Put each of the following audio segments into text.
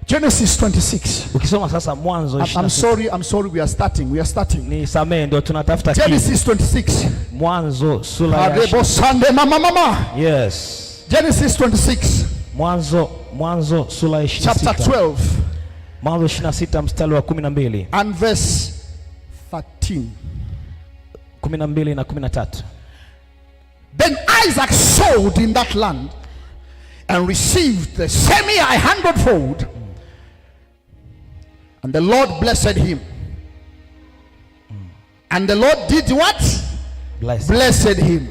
Genesis 26. Ukisoma sasa Mwanzo 26. I'm sorry, we are starting. Ni samee ndio tunatafuta kitu. Genesis 26. Mwanzo sura ya Yes. Genesis 26. Mwanzo sura ya 26. Chapter 12. Mwanzo 26 mstari wa 12. And verse 13. 12 na 13. Then Isaac sowed in that land and received the same year 100-fold. And the Lord blessed him. And the Lord did what? Blessed him.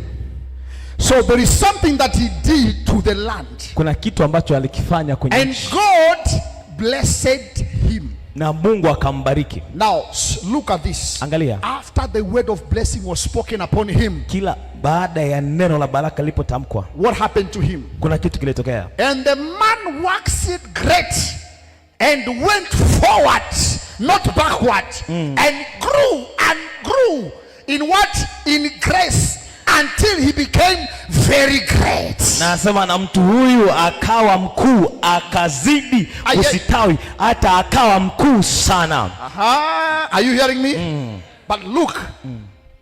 So there is something that he did to the land. Kuna kitu ambacho alikifanya kwenye and God blessed him. Na Mungu akambariki. Now look at this. Angalia. After the word of blessing was spoken upon him. Kila baada ya neno la baraka lipotamkwa. What happened to him? Kuna kitu kilitokea. And the man waxed great and went forward, not backward, and grew in what? In grace, until he became very great. Na asema na mtu huyu akawa mkuu, akazidi usitawi, hata akawa mkuu sana. Are you hearing me? But look,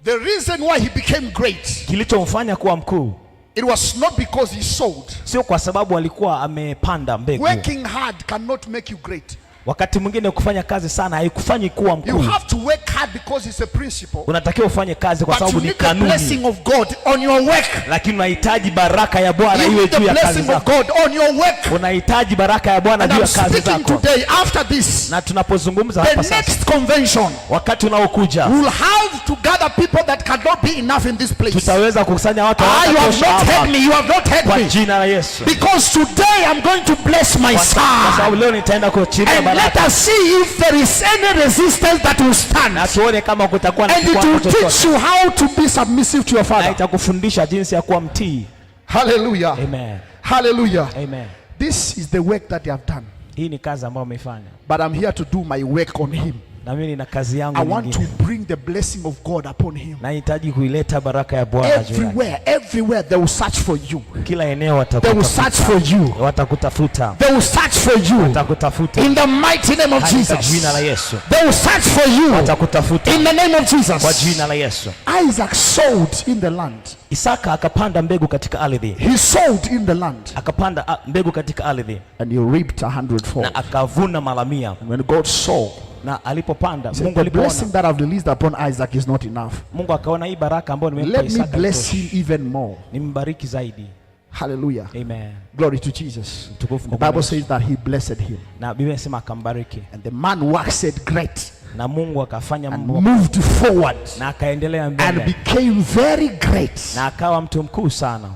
the reason why he became great, kilichomfanya kuwa mkuu, it was not because he sowed. Sio kwa sababu alikuwa amepanda mbegu. Working hard cannot make you great. Wakati mwingine kufanya kazi sana haikufanyi kuwa mkuu. You have to work hard because it's a principle. Unatakiwa ufanye kazi kwa sababu ni kanuni. But you need the blessing of God on your work. Lakini unahitaji baraka ya Bwana iwe juu ya kazi zako. God on your work. Unahitaji baraka ya Bwana juu ya kazi zako. Today after this. Na tunapozungumza hapa sasa. The next convention. Wakati unaokuja. We'll have to gather people that cannot be enough in this place. Tutaweza kukusanya watu hapa. You have not heard me. You have not heard me. Kwa jina la Yesu. Because today I'm going to bless my son. Kwa sababu leo nitaenda kuachilia baraka. And let us see if there is any resistance that will stand. Na tuone kama kutakuwa na kikwazo chochote. And it will teach you how to be submissive to your father. Na itakufundisha jinsi ya kuwa mtii. Hallelujah. Amen. Hallelujah. Amen. This is the work that you have done. Hii ni kazi ambayo umeifanya. But I'm here to do my work on him. Na mimi nina kazi yangu nyingine. I want to bring the blessing of God upon him. Na nahitaji kuileta baraka ya Bwana juu yake. Everywhere they will search for you. Kila eneo watakutafuta. They will search for you. Watakutafuta. They will search for you. Watakutafuta. In the mighty name of Jesus. Kwa jina la Yesu. They will search for you. Watakutafuta. In the name of Jesus. Kwa jina la Yesu. Isaac sowed in the land. Isaka akapanda mbegu katika ardhi. He sowed in the land. Akapanda mbegu katika ardhi. And he reaped 100-fold. Na akavuna mara 100. And when God saw, na alipopanda Mungu alipoona, the blessing that I've released upon Isaac is not enough. Mungu akaona hii baraka ambayo nimempa Isaka. Let me bless him even more. Nimbariki zaidi. Hallelujah. Amen. Glory to Jesus. The Bible says that he blessed him. Na Biblia inasema akambariki. And the man waxed great. Na Mungu akafanya moved forward. Na akaendelea mbele. And became very great. Na akawa mtu mkuu sana.